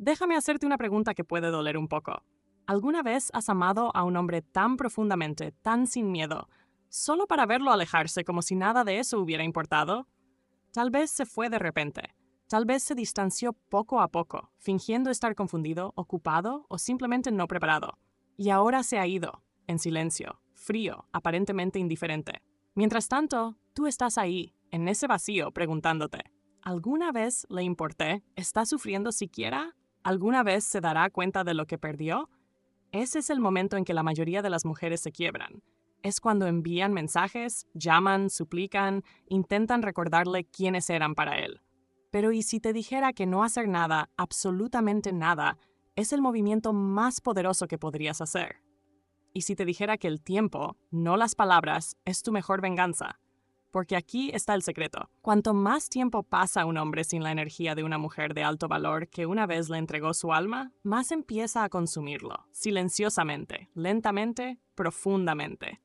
Déjame hacerte una pregunta que puede doler un poco. ¿Alguna vez has amado a un hombre tan profundamente, tan sin miedo, solo para verlo alejarse como si nada de eso hubiera importado? Tal vez se fue de repente. Tal vez se distanció poco a poco, fingiendo estar confundido, ocupado o simplemente no preparado. Y ahora se ha ido, en silencio, frío, aparentemente indiferente. Mientras tanto, tú estás ahí, en ese vacío, preguntándote, ¿alguna vez le importé? ¿Está sufriendo siquiera? ¿Alguna vez se dará cuenta de lo que perdió? Ese es el momento en que la mayoría de las mujeres se quiebran. Es cuando envían mensajes, llaman, suplican, intentan recordarle quiénes eran para él. Pero ¿y si te dijera que no hacer nada, absolutamente nada, es el movimiento más poderoso que podrías hacer? ¿Y si te dijera que el tiempo, no las palabras, es tu mejor venganza? Porque aquí está el secreto. Cuanto más tiempo pasa un hombre sin la energía de una mujer de alto valor que una vez le entregó su alma, más empieza a consumirlo, silenciosamente, lentamente, profundamente.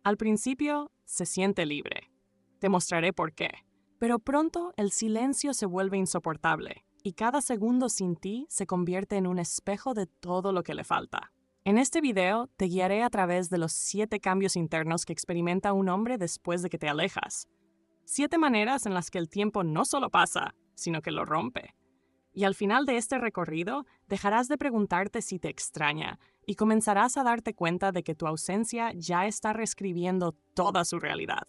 Al principio, se siente libre. Te mostraré por qué. Pero pronto el silencio se vuelve insoportable, y cada segundo sin ti se convierte en un espejo de todo lo que le falta. En este video te guiaré a través de los 7 cambios internos que experimenta un hombre después de que te alejas. 7 maneras en las que el tiempo no solo pasa, sino que lo rompe. Y al final de este recorrido, dejarás de preguntarte si te extraña y comenzarás a darte cuenta de que tu ausencia ya está reescribiendo toda su realidad.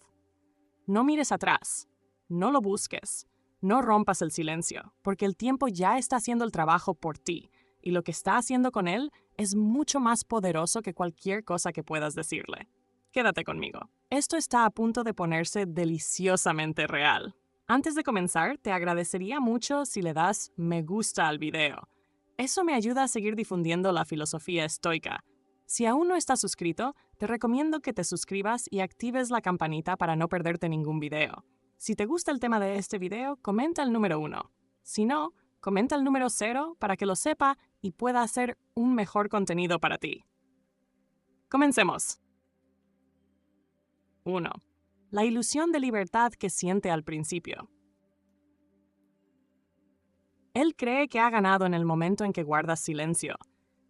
No mires atrás, no lo busques, no rompas el silencio, porque el tiempo ya está haciendo el trabajo por ti, y lo que está haciendo con él es mucho más poderoso que cualquier cosa que puedas decirle. Quédate conmigo. Esto está a punto de ponerse deliciosamente real. Antes de comenzar, te agradecería mucho si le das me gusta al video. Eso me ayuda a seguir difundiendo la filosofía estoica. Si aún no estás suscrito, te recomiendo que te suscribas y actives la campanita para no perderte ningún video. Si te gusta el tema de este video, comenta el número 1. Si no, comenta el número 0 para que lo sepa y pueda hacer un mejor contenido para ti. Comencemos. 1. La ilusión de libertad que siente al principio. Él cree que ha ganado en el momento en que guardas silencio.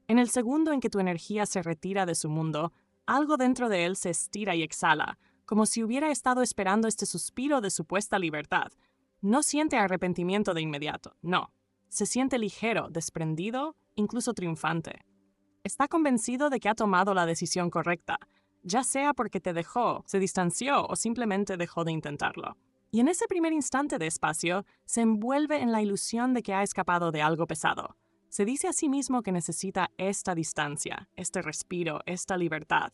En el segundo en que tu energía se retira de su mundo, algo dentro de él se estira y exhala, como si hubiera estado esperando este suspiro de supuesta libertad. No siente arrepentimiento de inmediato, no. Se siente ligero, desprendido, incluso triunfante. Está convencido de que ha tomado la decisión correcta, ya sea porque te dejó, se distanció o simplemente dejó de intentarlo. Y en ese primer instante de espacio, se envuelve en la ilusión de que ha escapado de algo pesado. Se dice a sí mismo que necesita esta distancia, este respiro, esta libertad.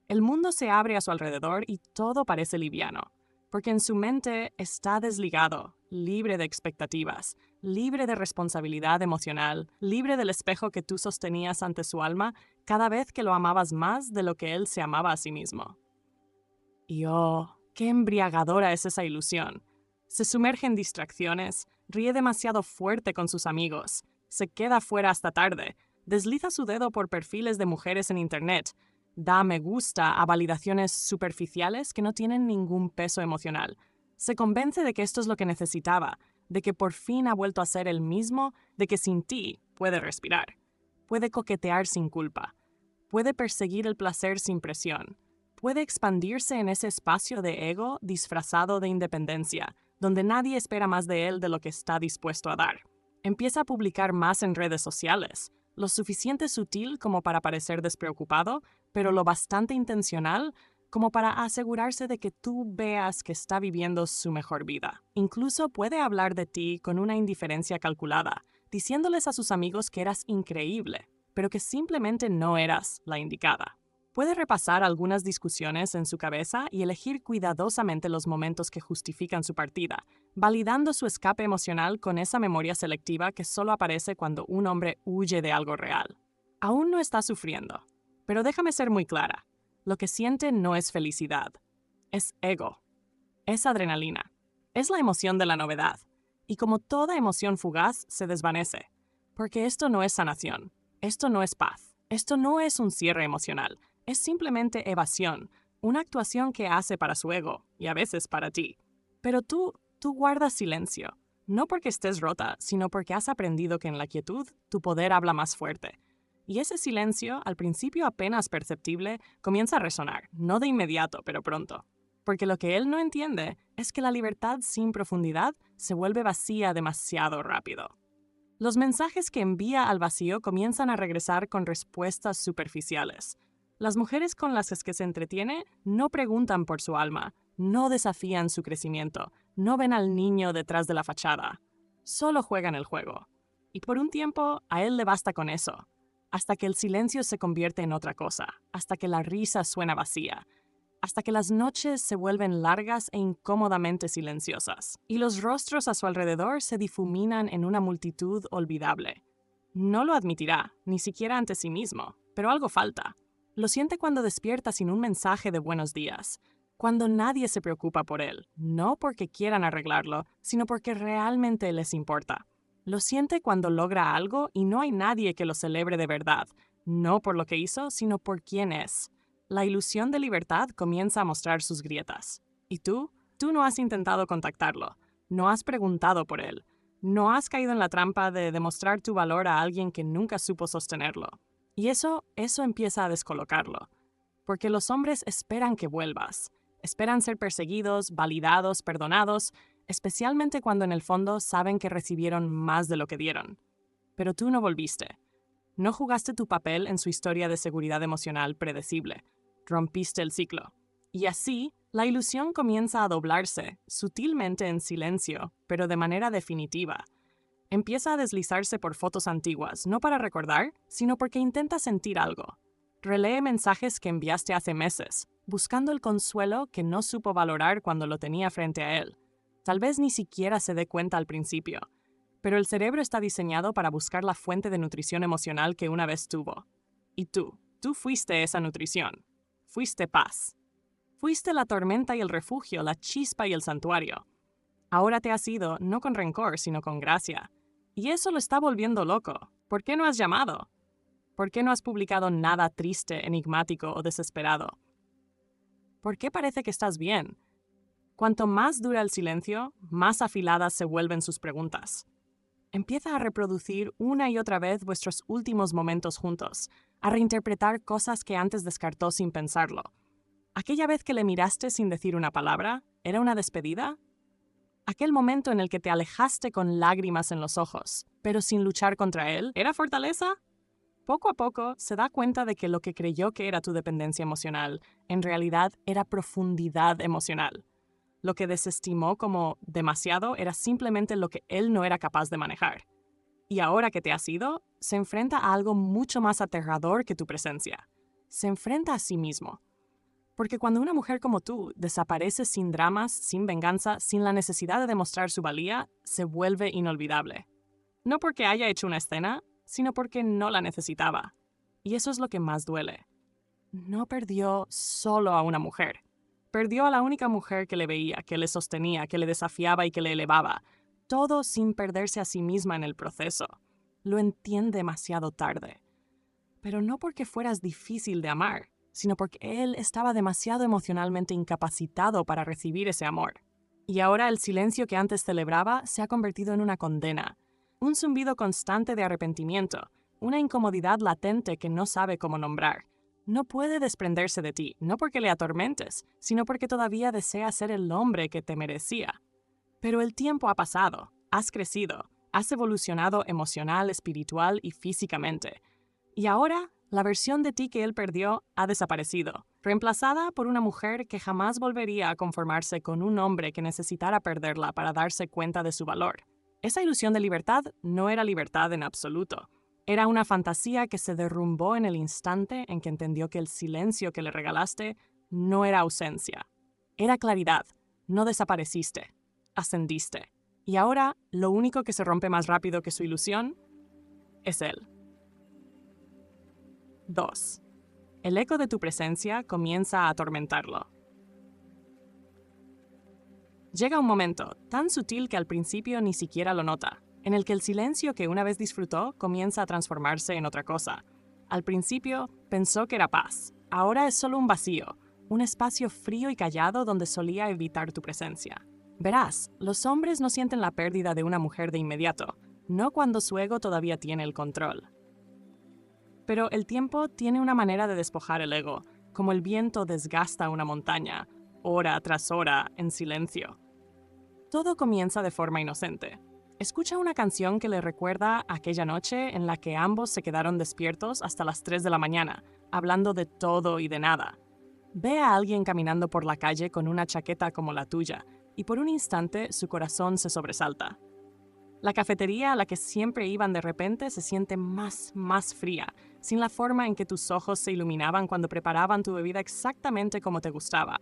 El mundo se abre a su alrededor y todo parece liviano, porque en su mente está desligado, libre de expectativas, libre de responsabilidad emocional, libre del espejo que tú sostenías ante su alma cada vez que lo amabas más de lo que él se amaba a sí mismo. Y oh, qué embriagadora es esa ilusión. Se sumerge en distracciones, ríe demasiado fuerte con sus amigos, se queda fuera hasta tarde, desliza su dedo por perfiles de mujeres en internet, da me gusta a validaciones superficiales que no tienen ningún peso emocional. Se convence de que esto es lo que necesitaba, de que por fin ha vuelto a ser el mismo, de que sin ti puede respirar, puede coquetear sin culpa, puede perseguir el placer sin presión, puede expandirse en ese espacio de ego disfrazado de independencia, donde nadie espera más de él de lo que está dispuesto a dar. Empieza a publicar más en redes sociales, lo suficiente sutil como para parecer despreocupado, pero lo bastante intencional como para asegurarse de que tú veas que está viviendo su mejor vida. Incluso puede hablar de ti con una indiferencia calculada, diciéndoles a sus amigos que eras increíble, pero que simplemente no eras la indicada. Puede repasar algunas discusiones en su cabeza y elegir cuidadosamente los momentos que justifican su partida, validando su escape emocional con esa memoria selectiva que solo aparece cuando un hombre huye de algo real. Aún no está sufriendo, pero déjame ser muy clara. Lo que siente no es felicidad, es ego, es adrenalina, es la emoción de la novedad, y como toda emoción fugaz se desvanece, porque esto no es sanación, esto no es paz, esto no es un cierre emocional. Es simplemente evasión, una actuación que hace para su ego y a veces para ti. Pero tú guardas silencio. No porque estés rota, sino porque has aprendido que en la quietud tu poder habla más fuerte. Y ese silencio, al principio apenas perceptible, comienza a resonar, no de inmediato, pero pronto. Porque lo que él no entiende es que la libertad sin profundidad se vuelve vacía demasiado rápido. Los mensajes que envía al vacío comienzan a regresar con respuestas superficiales. Las mujeres con las que se entretiene no preguntan por su alma, no desafían su crecimiento, no ven al niño detrás de la fachada. Solo juegan el juego. Y por un tiempo a él le basta con eso, hasta que el silencio se convierte en otra cosa, hasta que la risa suena vacía, hasta que las noches se vuelven largas e incómodamente silenciosas, y los rostros a su alrededor se difuminan en una multitud olvidable. No lo admitirá, ni siquiera ante sí mismo, pero algo falta. Lo siente cuando despierta sin un mensaje de buenos días, cuando nadie se preocupa por él, no porque quieran arreglarlo, sino porque realmente les importa. Lo siente cuando logra algo y no hay nadie que lo celebre de verdad, no por lo que hizo, sino por quién es. La ilusión de libertad comienza a mostrar sus grietas. ¿Y tú? Tú no has intentado contactarlo, no has preguntado por él, no has caído en la trampa de demostrar tu valor a alguien que nunca supo sostenerlo. Y eso empieza a descolocarlo. Porque los hombres esperan que vuelvas. Esperan ser perseguidos, validados, perdonados, especialmente cuando en el fondo saben que recibieron más de lo que dieron. Pero tú no volviste. No jugaste tu papel en su historia de seguridad emocional predecible. Rompiste el ciclo. Y así, la ilusión comienza a doblarse, sutilmente en silencio, pero de manera definitiva. Empieza a deslizarse por fotos antiguas, no para recordar, sino porque intenta sentir algo. Relee mensajes que enviaste hace meses, buscando el consuelo que no supo valorar cuando lo tenía frente a él. Tal vez ni siquiera se dé cuenta al principio, pero el cerebro está diseñado para buscar la fuente de nutrición emocional que una vez tuvo. Y tú fuiste esa nutrición. Fuiste paz. Fuiste la tormenta y el refugio, la chispa y el santuario. Ahora te has ido, no con rencor, sino con gracia. Y eso lo está volviendo loco. ¿Por qué no has llamado? ¿Por qué no has publicado nada triste, enigmático o desesperado? ¿Por qué parece que estás bien? Cuanto más dura el silencio, más afiladas se vuelven sus preguntas. Empieza a reproducir una y otra vez vuestros últimos momentos juntos, a reinterpretar cosas que antes descartó sin pensarlo. ¿Aquella vez que le miraste sin decir una palabra, era una despedida? ¿Aquel momento en el que te alejaste con lágrimas en los ojos, pero sin luchar contra él, era fortaleza? Poco a poco se da cuenta de que lo que creyó que era tu dependencia emocional, en realidad era profundidad emocional. Lo que desestimó como demasiado era simplemente lo que él no era capaz de manejar. Y ahora que te has ido, se enfrenta a algo mucho más aterrador que tu presencia. Se enfrenta a sí mismo. Porque cuando una mujer como tú desaparece sin dramas, sin venganza, sin la necesidad de demostrar su valía, se vuelve inolvidable. No porque haya hecho una escena, sino porque no la necesitaba. Y eso es lo que más duele. No perdió solo a una mujer. Perdió a la única mujer que le veía, que le sostenía, que le desafiaba y que le elevaba. Todo sin perderse a sí misma en el proceso. Lo entiende demasiado tarde. Pero no porque fueras difícil de amar, sino porque él estaba demasiado emocionalmente incapacitado para recibir ese amor. Y ahora el silencio que antes celebraba se ha convertido en una condena. Un zumbido constante de arrepentimiento, una incomodidad latente que no sabe cómo nombrar. No puede desprenderse de ti, no porque le atormentes, sino porque todavía desea ser el hombre que te merecía. Pero el tiempo ha pasado, has crecido, has evolucionado emocional, espiritual y físicamente. Y ahora, la versión de ti que él perdió ha desaparecido, reemplazada por una mujer que jamás volvería a conformarse con un hombre que necesitara perderla para darse cuenta de su valor. Esa ilusión de libertad no era libertad en absoluto. Era una fantasía que se derrumbó en el instante en que entendió que el silencio que le regalaste no era ausencia. Era claridad. No desapareciste. Ascendiste. Y ahora, lo único que se rompe más rápido que su ilusión es él. 2. El eco de tu presencia comienza a atormentarlo. Llega un momento, tan sutil que al principio ni siquiera lo nota, en el que el silencio que una vez disfrutó comienza a transformarse en otra cosa. Al principio pensó que era paz, ahora es solo un vacío, un espacio frío y callado donde solía evitar tu presencia. Verás, los hombres no sienten la pérdida de una mujer de inmediato, no cuando su ego todavía tiene el control. Pero el tiempo tiene una manera de despojar el ego, como el viento desgasta una montaña, hora tras hora, en silencio. Todo comienza de forma inocente. Escucha una canción que le recuerda aquella noche en la que ambos se quedaron despiertos hasta las 3 de la mañana, hablando de todo y de nada. Ve a alguien caminando por la calle con una chaqueta como la tuya, y por un instante su corazón se sobresalta. La cafetería a la que siempre iban de repente se siente más fría, sin la forma en que tus ojos se iluminaban cuando preparaban tu bebida exactamente como te gustaba.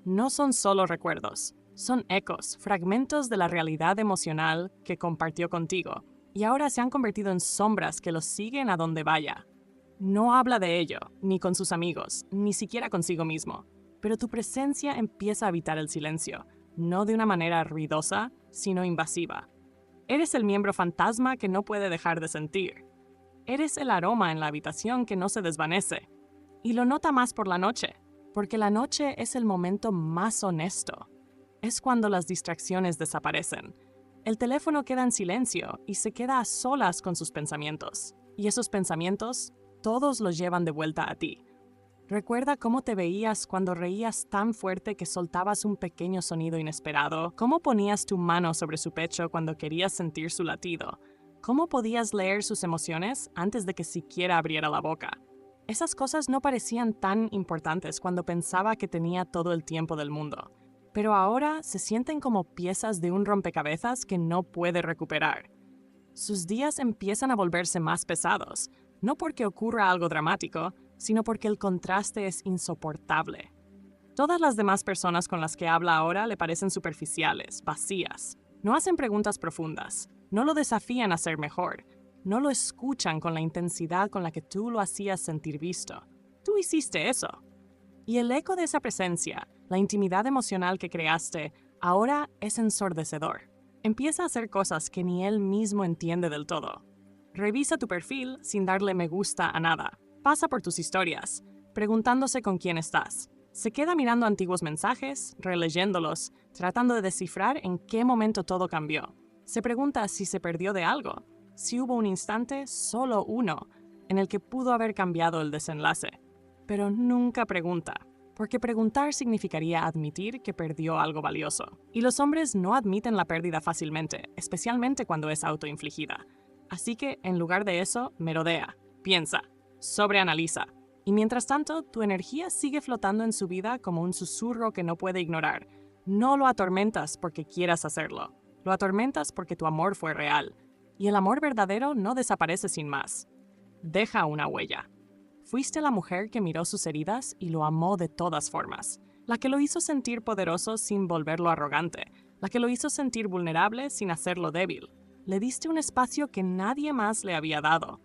No son solo recuerdos, son ecos, fragmentos de la realidad emocional que compartió contigo, y ahora se han convertido en sombras que los siguen a donde vaya. No habla de ello, ni con sus amigos, ni siquiera consigo mismo, pero tu presencia empieza a habitar el silencio, no de una manera ruidosa, sino invasiva. Eres el miembro fantasma que no puede dejar de sentir. Eres el aroma en la habitación que no se desvanece. Y lo nota más por la noche, porque la noche es el momento más honesto. Es cuando las distracciones desaparecen. El teléfono queda en silencio y se queda a solas con sus pensamientos. Y esos pensamientos, todos los llevan de vuelta a ti. Recuerda cómo te veías cuando reías tan fuerte que soltabas un pequeño sonido inesperado, cómo ponías tu mano sobre su pecho cuando querías sentir su latido, cómo podías leer sus emociones antes de que siquiera abriera la boca. Esas cosas no parecían tan importantes cuando pensaba que tenía todo el tiempo del mundo, pero ahora se sienten como piezas de un rompecabezas que no puede recuperar. Sus días empiezan a volverse más pesados, no porque ocurra algo dramático, sino porque el contraste es insoportable. Todas las demás personas con las que habla ahora le parecen superficiales, vacías. No hacen preguntas profundas, no lo desafían a ser mejor, no lo escuchan con la intensidad con la que tú lo hacías sentir visto. Tú hiciste eso. Y el eco de esa presencia, la intimidad emocional que creaste, ahora es ensordecedor. Empieza a hacer cosas que ni él mismo entiende del todo. Revisa tu perfil sin darle me gusta a nada. Pasa por tus historias, preguntándose con quién estás. Se queda mirando antiguos mensajes, releyéndolos, tratando de descifrar en qué momento todo cambió. Se pregunta si se perdió de algo, si hubo un instante, solo uno, en el que pudo haber cambiado el desenlace. Pero nunca pregunta, porque preguntar significaría admitir que perdió algo valioso. Y los hombres no admiten la pérdida fácilmente, especialmente cuando es autoinfligida. Así que, en lugar de eso, merodea, piensa, sobreanaliza. Y mientras tanto, tu energía sigue flotando en su vida como un susurro que no puede ignorar. No lo atormentas porque quieras hacerlo. Lo atormentas porque tu amor fue real. Y el amor verdadero no desaparece sin más. Deja una huella. Fuiste la mujer que miró sus heridas y lo amó de todas formas. La que lo hizo sentir poderoso sin volverlo arrogante. La que lo hizo sentir vulnerable sin hacerlo débil. Le diste un espacio que nadie más le había dado.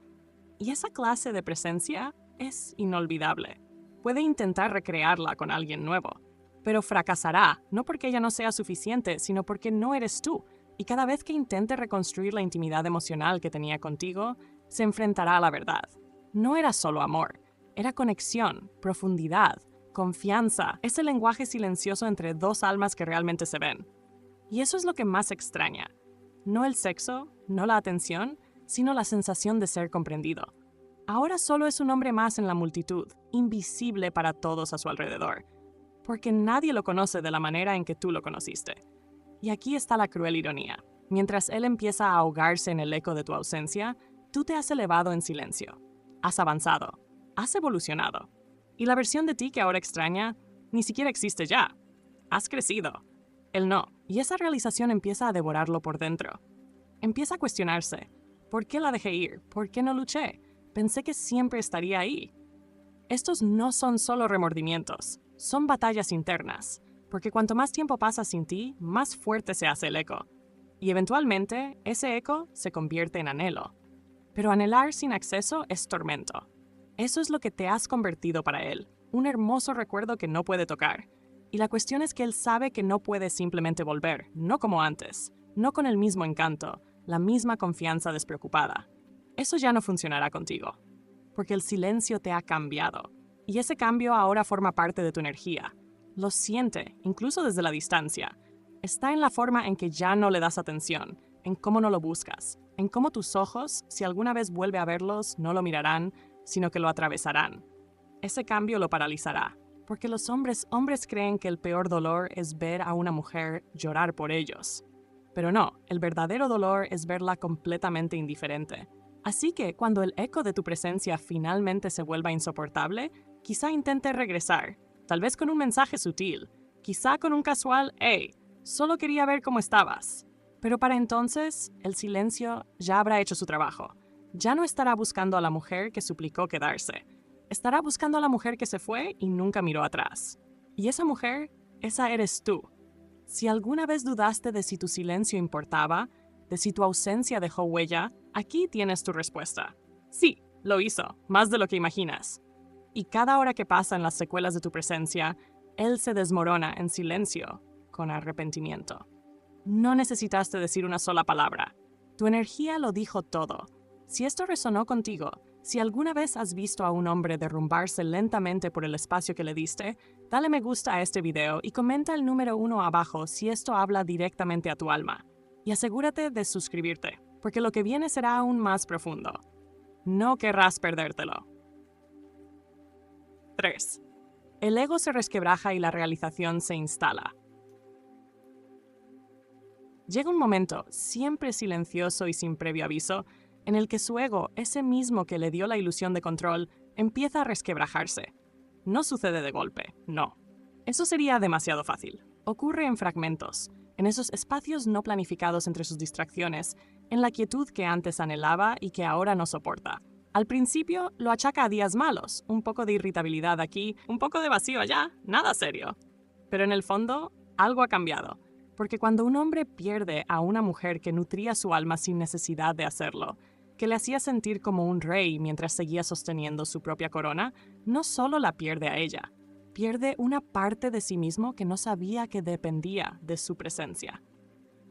Y esa clase de presencia es inolvidable. Puede intentar recrearla con alguien nuevo, pero fracasará, no porque ella no sea suficiente, sino porque no eres tú. Y cada vez que intente reconstruir la intimidad emocional que tenía contigo, se enfrentará a la verdad. No era solo amor, era conexión, profundidad, confianza, ese lenguaje silencioso entre dos almas que realmente se ven. Y eso es lo que más extraña. No el sexo, no la atención, sino la sensación de ser comprendido. Ahora solo es un hombre más en la multitud, invisible para todos a su alrededor, porque nadie lo conoce de la manera en que tú lo conociste. Y aquí está la cruel ironía. Mientras él empieza a ahogarse en el eco de tu ausencia, tú te has elevado en silencio. Has avanzado, has evolucionado. Y la versión de ti que ahora extraña ni siquiera existe ya. Has crecido. Él no, y esa realización empieza a devorarlo por dentro. Empieza a cuestionarse. ¿Por qué la dejé ir? ¿Por qué no luché? Pensé que siempre estaría ahí. Estos no son solo remordimientos, son batallas internas, porque cuanto más tiempo pasa sin ti, más fuerte se hace el eco. Y eventualmente, ese eco se convierte en anhelo. Pero anhelar sin acceso es tormento. Eso es lo que te has convertido para él, un hermoso recuerdo que no puede tocar. Y la cuestión es que él sabe que no puede simplemente volver, no como antes, no con el mismo encanto, la misma confianza despreocupada. Eso ya no funcionará contigo, porque el silencio te ha cambiado, y ese cambio ahora forma parte de tu energía. Lo siente, incluso desde la distancia. Está en la forma en que ya no le das atención, en cómo no lo buscas, en cómo tus ojos, si alguna vez vuelve a verlos, no lo mirarán, sino que lo atravesarán. Ese cambio lo paralizará, porque los hombres creen que el peor dolor es ver a una mujer llorar por ellos. Pero no, el verdadero dolor es verla completamente indiferente. Así que cuando el eco de tu presencia finalmente se vuelva insoportable, quizá intente regresar, tal vez con un mensaje sutil, quizá con un casual «Hey, solo quería ver cómo estabas». Pero para entonces, el silencio ya habrá hecho su trabajo. Ya no estará buscando a la mujer que suplicó quedarse. Estará buscando a la mujer que se fue y nunca miró atrás. Y esa mujer, esa eres tú. Si alguna vez dudaste de si tu silencio importaba, de si tu ausencia dejó huella, aquí tienes tu respuesta. Sí, lo hizo, más de lo que imaginas. Y cada hora que pasa en las secuelas de tu presencia, él se desmorona en silencio, con arrepentimiento. No necesitaste decir una sola palabra. Tu energía lo dijo todo. Si esto resonó contigo, si alguna vez has visto a un hombre derrumbarse lentamente por el espacio que le diste, dale me gusta a este video y comenta el número 1 abajo si esto habla directamente a tu alma. Y asegúrate de suscribirte, porque lo que viene será aún más profundo. No querrás perdértelo. 3. El ego se resquebraja y la realización se instala. Llega un momento, siempre silencioso y sin previo aviso, en el que su ego, ese mismo que le dio la ilusión de control, empieza a resquebrajarse. No sucede de golpe, no. Eso sería demasiado fácil. Ocurre en fragmentos, en esos espacios no planificados entre sus distracciones, en la quietud que antes anhelaba y que ahora no soporta. Al principio lo achaca a días malos, un poco de irritabilidad aquí, un poco de vacío allá, nada serio. Pero en el fondo, algo ha cambiado. Porque cuando un hombre pierde a una mujer que nutría su alma sin necesidad de hacerlo, que le hacía sentir como un rey mientras seguía sosteniendo su propia corona, no solo la pierde a ella, pierde una parte de sí mismo que no sabía que dependía de su presencia.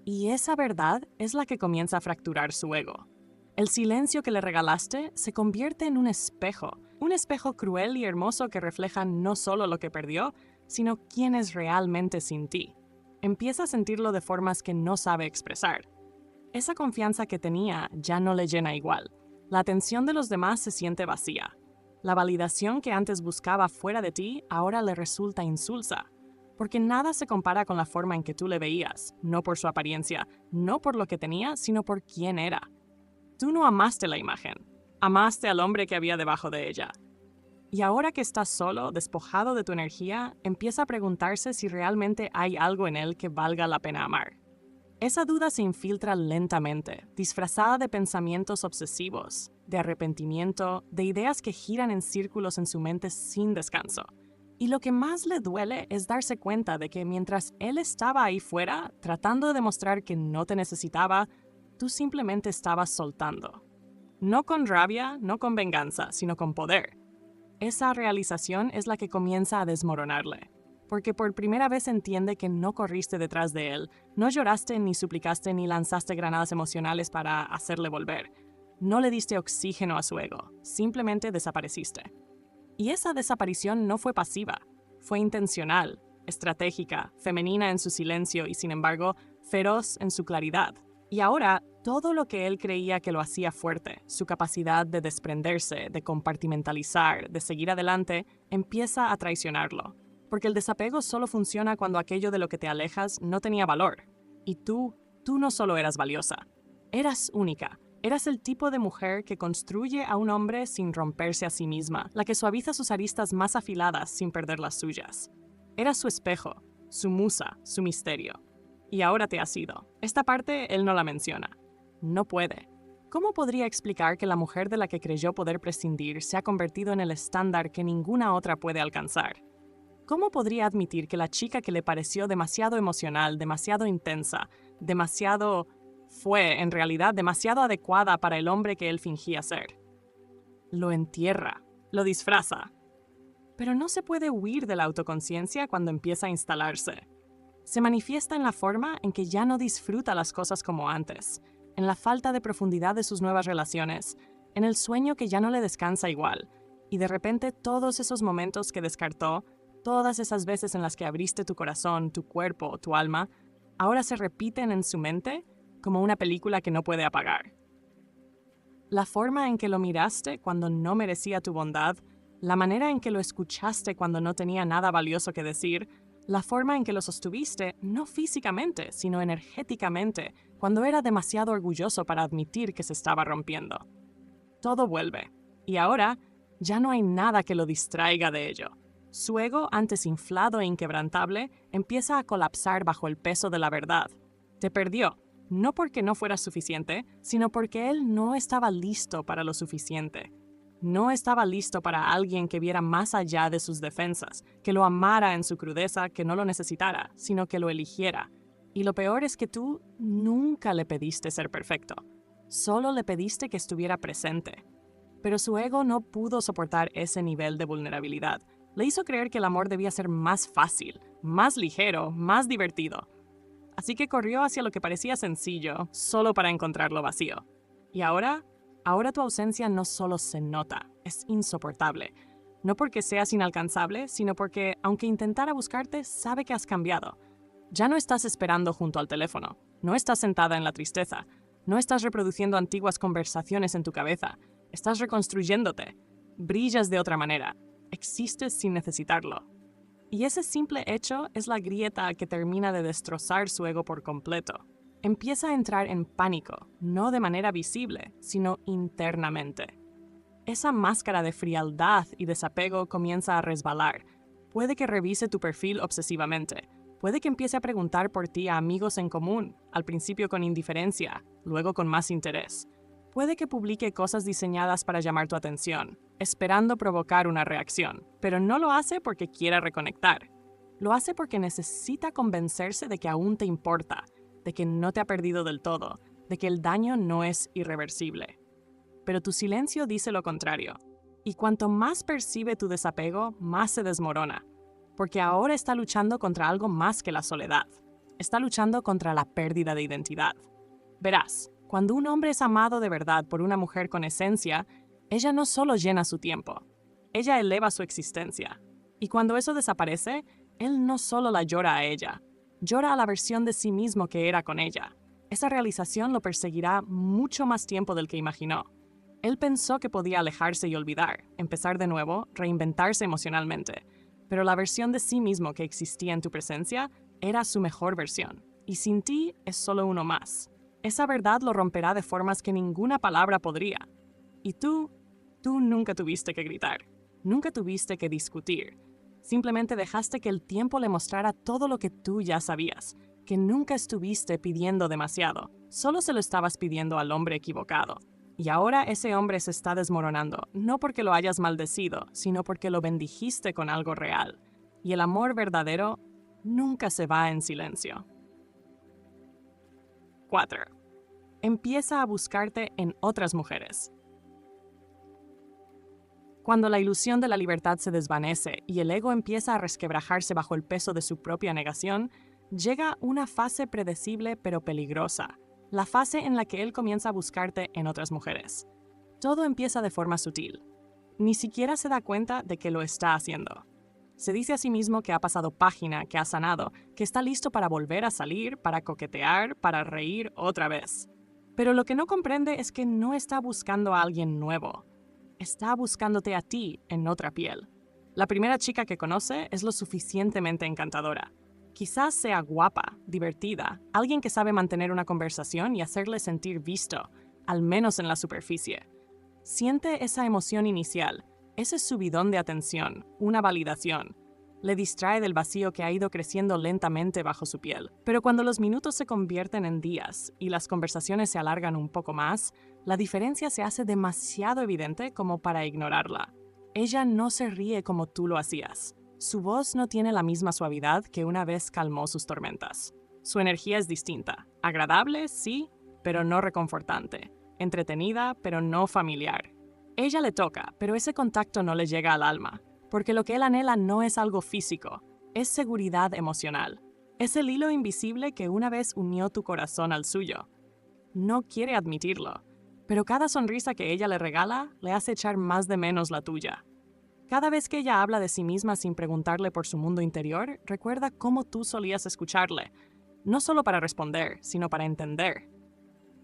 Y esa verdad es la que comienza a fracturar su ego. El silencio que le regalaste se convierte en un espejo cruel y hermoso que refleja no solo lo que perdió, sino quién es realmente sin ti. Empieza a sentirlo de formas que no sabe expresar. Esa confianza que tenía ya no le llena igual. La atención de los demás se siente vacía. La validación que antes buscaba fuera de ti ahora le resulta insulsa. Porque nada se compara con la forma en que tú le veías, no por su apariencia, no por lo que tenía, sino por quién era. Tú no amaste la imagen, amaste al hombre que había debajo de ella. Y ahora que estás solo, despojado de tu energía, empieza a preguntarse si realmente hay algo en él que valga la pena amar. Esa duda se infiltra lentamente, disfrazada de pensamientos obsesivos, de arrepentimiento, de ideas que giran en círculos en su mente sin descanso. Y lo que más le duele es darse cuenta de que mientras él estaba ahí fuera, tratando de demostrar que no te necesitaba, tú simplemente estabas soltando. No con rabia, no con venganza, sino con poder. Esa realización es la que comienza a desmoronarle, porque por primera vez entiende que no corriste detrás de él, no lloraste ni suplicaste ni lanzaste granadas emocionales para hacerle volver. No le diste oxígeno a su ego, simplemente desapareciste. Y esa desaparición no fue pasiva, fue intencional, estratégica, femenina en su silencio y sin embargo feroz en su claridad. Y ahora, todo lo que él creía que lo hacía fuerte, su capacidad de desprenderse, de compartimentalizar, de seguir adelante, empieza a traicionarlo. Porque el desapego solo funciona cuando aquello de lo que te alejas no tenía valor. Y tú no solo eras valiosa, eras única. Eras el tipo de mujer que construye a un hombre sin romperse a sí misma, la que suaviza sus aristas más afiladas sin perder las suyas. Eras su espejo, su musa, su misterio. Y ahora te has ido. Esta parte él no la menciona. No puede. ¿Cómo podría explicar que la mujer de la que creyó poder prescindir se ha convertido en el estándar que ninguna otra puede alcanzar? ¿Cómo podría admitir que la chica que le pareció demasiado emocional, demasiado intensa, fue en realidad demasiado adecuada para el hombre que él fingía ser? Lo entierra, lo disfraza. Pero no se puede huir de la autoconciencia cuando empieza a instalarse. Se manifiesta en la forma en que ya no disfruta las cosas como antes, en la falta de profundidad de sus nuevas relaciones, en el sueño que ya no le descansa igual, y de repente todos esos momentos que descartó, todas esas veces en las que abriste tu corazón, tu cuerpo, tu alma, ahora se repiten en su mente como una película que no puede apagar. La forma en que lo miraste cuando no merecía tu bondad, la manera en que lo escuchaste cuando no tenía nada valioso que decir, la forma en que lo sostuviste, no físicamente, sino energéticamente, cuando era demasiado orgulloso para admitir que se estaba rompiendo. Todo vuelve, y ahora ya no hay nada que lo distraiga de ello. Su ego, antes inflado e inquebrantable, empieza a colapsar bajo el peso de la verdad. Te perdió, no porque no fuera suficiente, sino porque él no estaba listo para lo suficiente. No estaba listo para alguien que viera más allá de sus defensas, que lo amara en su crudeza, que no lo necesitara, sino que lo eligiera. Y lo peor es que tú nunca le pediste ser perfecto. Solo le pediste que estuviera presente. Pero su ego no pudo soportar ese nivel de vulnerabilidad. Le hizo creer que el amor debía ser más fácil, más ligero, más divertido. Así que corrió hacia lo que parecía sencillo, solo para encontrarlo vacío. Y ahora tu ausencia no solo se nota, es insoportable. No porque seas inalcanzable, sino porque, aunque intentara buscarte, sabe que has cambiado. Ya no estás esperando junto al teléfono, no estás sentada en la tristeza, no estás reproduciendo antiguas conversaciones en tu cabeza, estás reconstruyéndote. Brillas de otra manera, existes sin necesitarlo. Y ese simple hecho es la grieta que termina de destrozar su ego por completo. Empieza a entrar en pánico, no de manera visible, sino internamente. Esa máscara de frialdad y desapego comienza a resbalar. Puede que revise tu perfil obsesivamente. Puede que empiece a preguntar por ti a amigos en común, al principio con indiferencia, luego con más interés. Puede que publique cosas diseñadas para llamar tu atención, esperando provocar una reacción, pero no lo hace porque quiera reconectar. Lo hace porque necesita convencerse de que aún te importa, de que no te ha perdido del todo, de que el daño no es irreversible. Pero tu silencio dice lo contrario, y cuanto más percibe tu desapego, más se desmorona, porque ahora está luchando contra algo más que la soledad. Está luchando contra la pérdida de identidad. Verás, cuando un hombre es amado de verdad por una mujer con esencia, ella no solo llena su tiempo, ella eleva su existencia. Y cuando eso desaparece, él no solo la llora a ella, llora a la versión de sí mismo que era con ella. Esa realización lo perseguirá mucho más tiempo del que imaginó. Él pensó que podía alejarse y olvidar, empezar de nuevo, reinventarse emocionalmente. Pero la versión de sí mismo que existía en tu presencia era su mejor versión. Y sin ti es solo uno más. Esa verdad lo romperá de formas que ninguna palabra podría. Y tú nunca tuviste que gritar. Nunca tuviste que discutir. Simplemente dejaste que el tiempo le mostrara todo lo que tú ya sabías, que nunca estuviste pidiendo demasiado, solo se lo estabas pidiendo al hombre equivocado. Y ahora ese hombre se está desmoronando, no porque lo hayas maldecido, sino porque lo bendijiste con algo real. Y el amor verdadero nunca se va en silencio. 4. Empieza a buscarte en otras mujeres. Cuando la ilusión de la libertad se desvanece y el ego empieza a resquebrajarse bajo el peso de su propia negación, llega una fase predecible pero peligrosa, la fase en la que él comienza a buscarte en otras mujeres. Todo empieza de forma sutil. Ni siquiera se da cuenta de que lo está haciendo. Se dice a sí mismo que ha pasado página, que ha sanado, que está listo para volver a salir, para coquetear, para reír otra vez. Pero lo que no comprende es que no está buscando a alguien nuevo. Está buscándote a ti en otra piel. La primera chica que conoce es lo suficientemente encantadora. Quizás sea guapa, divertida, alguien que sabe mantener una conversación y hacerle sentir visto, al menos en la superficie. Siente esa emoción inicial, ese subidón de atención, una validación. Le distrae del vacío que ha ido creciendo lentamente bajo su piel. Pero cuando los minutos se convierten en días y las conversaciones se alargan un poco más, la diferencia se hace demasiado evidente como para ignorarla. Ella no se ríe como tú lo hacías. Su voz no tiene la misma suavidad que una vez calmó sus tormentas. Su energía es distinta. Agradable, sí, pero no reconfortante. Entretenida, pero no familiar. Ella le toca, pero ese contacto no le llega al alma. Porque lo que él anhela no es algo físico, es seguridad emocional. Es el hilo invisible que una vez unió tu corazón al suyo. No quiere admitirlo, pero cada sonrisa que ella le regala le hace echar más de menos la tuya. Cada vez que ella habla de sí misma sin preguntarle por su mundo interior, recuerda cómo tú solías escucharle. no solo para responder, sino para entender.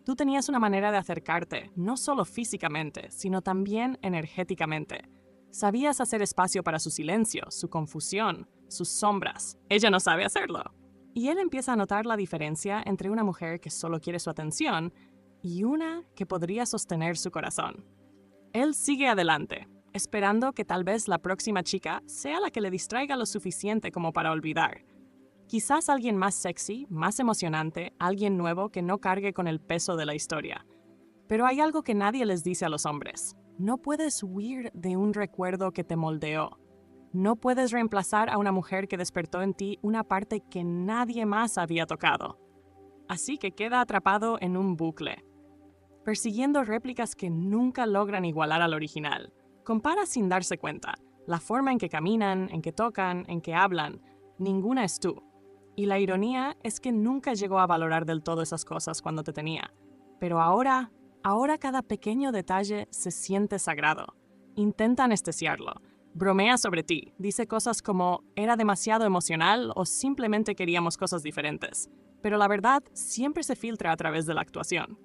Tú tenías una manera de acercarte, no solo físicamente, sino también energéticamente. Sabías hacer espacio para su silencio, su confusión, sus sombras. Ella no sabe hacerlo. Y él empieza a notar la diferencia entre una mujer que solo quiere su atención y una que podría sostener su corazón. Él sigue adelante, esperando que tal vez la próxima chica sea la que le distraiga lo suficiente como para olvidar. Quizás alguien más sexy, más emocionante, alguien nuevo que no cargue con el peso de la historia. Pero hay algo que nadie les dice a los hombres. No puedes huir de un recuerdo que te moldeó. No puedes reemplazar a una mujer que despertó en ti una parte que nadie más había tocado. Así que queda atrapado en un bucle, persiguiendo réplicas que nunca logran igualar al original. Compara sin darse cuenta. La forma en que caminan, en que tocan, en que hablan, ninguna es tú. Y la ironía es que nunca llegó a valorar del todo esas cosas cuando te tenía. Pero ahora cada pequeño detalle se siente sagrado. Intenta anestesiarlo. Bromea sobre ti. Dice cosas como era demasiado emocional o simplemente queríamos cosas diferentes. Pero la verdad siempre se filtra a través de la actuación.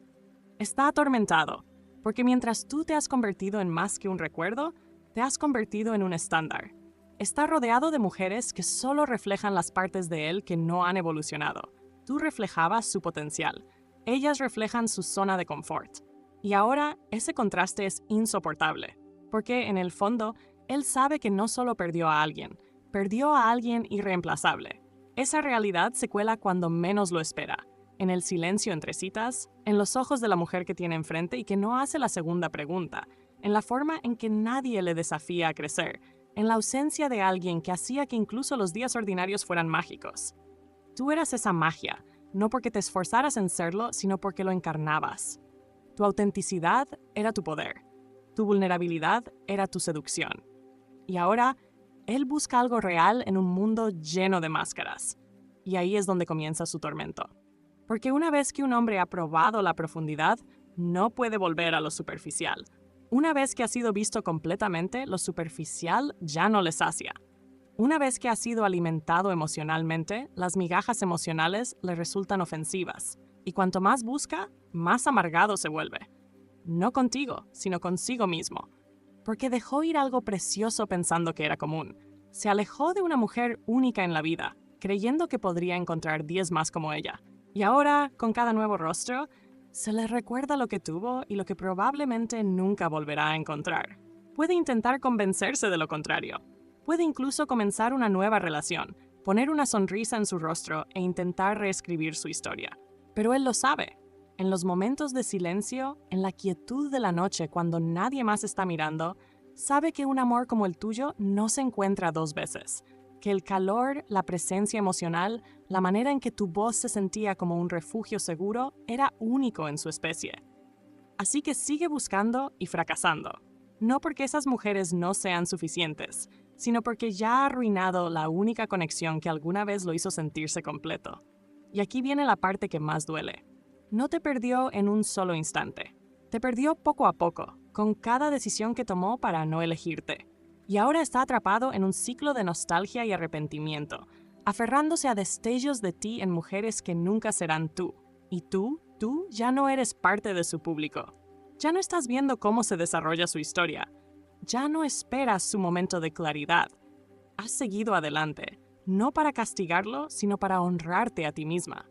Está atormentado, porque mientras tú te has convertido en más que un recuerdo, te has convertido en un estándar. Está rodeado de mujeres que solo reflejan las partes de él que no han evolucionado. Tú reflejabas su potencial. Ellas reflejan su zona de confort. Y ahora ese contraste es insoportable, porque en el fondo, él sabe que no solo perdió a alguien irreemplazable. Esa realidad se cuela cuando menos lo espera, en el silencio entre citas, en los ojos de la mujer que tiene enfrente y que no hace la segunda pregunta, en la forma en que nadie le desafía a crecer, en la ausencia de alguien que hacía que incluso los días ordinarios fueran mágicos. Tú eras esa magia, no porque te esforzaras en serlo, sino porque lo encarnabas. Tu autenticidad era tu poder. Tu vulnerabilidad era tu seducción. Y ahora, él busca algo real en un mundo lleno de máscaras. Y ahí es donde comienza su tormento. Porque una vez que un hombre ha probado la profundidad, no puede volver a lo superficial. Una vez que ha sido visto completamente, lo superficial ya no le sacia. Una vez que ha sido alimentado emocionalmente, las migajas emocionales le resultan ofensivas. Y cuanto más busca, más amargado se vuelve. No contigo, sino consigo mismo. Porque dejó ir algo precioso pensando que era común. Se alejó de una mujer única en la vida, creyendo que podría encontrar 10 más como ella. Y ahora, con cada nuevo rostro, se le recuerda lo que tuvo y lo que probablemente nunca volverá a encontrar. Puede intentar convencerse de lo contrario. Puede incluso comenzar una nueva relación, poner una sonrisa en su rostro e intentar reescribir su historia. Pero él lo sabe. En los momentos de silencio, en la quietud de la noche cuando nadie más está mirando, sabe que un amor como el tuyo no se encuentra 2 veces. Que el calor, la presencia emocional, la manera en que tu voz se sentía como un refugio seguro, era único en su especie. Así que sigue buscando y fracasando. No porque esas mujeres no sean suficientes, sino porque ya ha arruinado la única conexión que alguna vez lo hizo sentirse completo. Y aquí viene la parte que más duele. No te perdió en un solo instante. Te perdió poco a poco, con cada decisión que tomó para no elegirte. Y ahora está atrapado en un ciclo de nostalgia y arrepentimiento, aferrándose a destellos de ti en mujeres que nunca serán tú. Y tú ya no eres parte de su público. Ya no estás viendo cómo se desarrolla su historia. Ya no esperas su momento de claridad. Has seguido adelante, no para castigarlo, sino para honrarte a ti misma.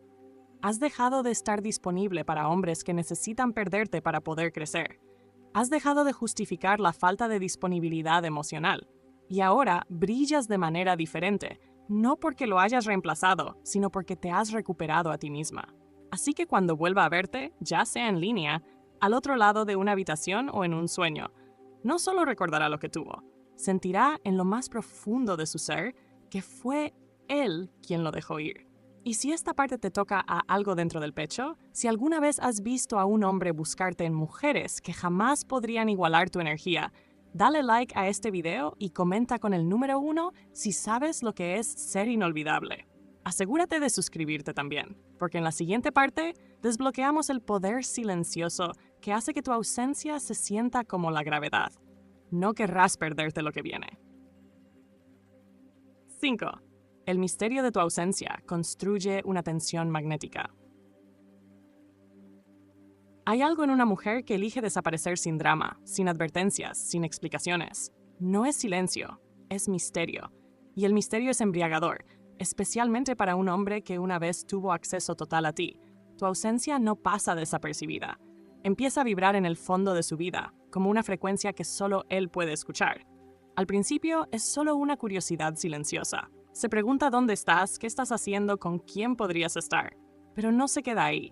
Has dejado de estar disponible para hombres que necesitan perderte para poder crecer. Has dejado de justificar la falta de disponibilidad emocional. Y ahora brillas de manera diferente, no porque lo hayas reemplazado, sino porque te has recuperado a ti misma. Así que cuando vuelva a verte, ya sea en línea, al otro lado de una habitación o en un sueño, no solo recordará lo que tuvo, sentirá en lo más profundo de su ser que fue él quien lo dejó ir. Y si esta parte te toca a algo dentro del pecho, si alguna vez has visto a un hombre buscarte en mujeres que jamás podrían igualar tu energía, dale like a este video y comenta con el número 1 si sabes lo que es ser inolvidable. Asegúrate de suscribirte también, porque en la siguiente parte desbloqueamos el poder silencioso que hace que tu ausencia se sienta como la gravedad. No querrás perderte lo que viene. 5. El misterio de tu ausencia construye una tensión magnética. Hay algo en una mujer que elige desaparecer sin drama, sin advertencias, sin explicaciones. No es silencio, es misterio. Y el misterio es embriagador, especialmente para un hombre que una vez tuvo acceso total a ti. Tu ausencia no pasa desapercibida. Empieza a vibrar en el fondo de su vida, como una frecuencia que solo él puede escuchar. Al principio es solo una curiosidad silenciosa. Se pregunta dónde estás, qué estás haciendo, con quién podrías estar. Pero no se queda ahí.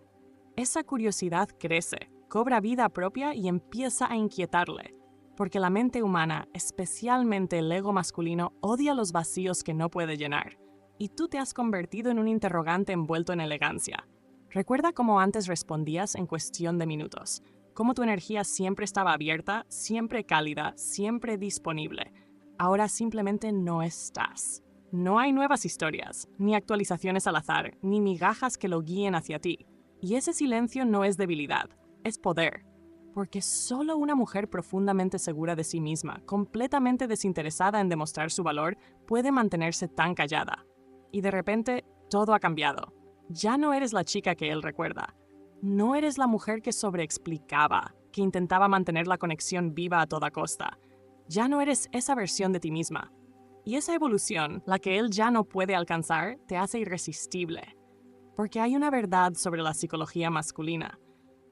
Esa curiosidad crece, cobra vida propia y empieza a inquietarle. Porque la mente humana, especialmente el ego masculino, odia los vacíos que no puede llenar. Y tú te has convertido en un interrogante envuelto en elegancia. Recuerda cómo antes respondías en cuestión de minutos, cómo tu energía siempre estaba abierta, siempre cálida, siempre disponible. Ahora simplemente no estás. No hay nuevas historias, ni actualizaciones al azar, ni migajas que lo guíen hacia ti. Y ese silencio no es debilidad, es poder. Porque solo una mujer profundamente segura de sí misma, completamente desinteresada en demostrar su valor, puede mantenerse tan callada. Y de repente, todo ha cambiado. Ya no eres la chica que él recuerda. No eres la mujer que sobreexplicaba, que intentaba mantener la conexión viva a toda costa. Ya no eres esa versión de ti misma. Y esa evolución, la que él ya no puede alcanzar, te hace irresistible. Porque hay una verdad sobre la psicología masculina.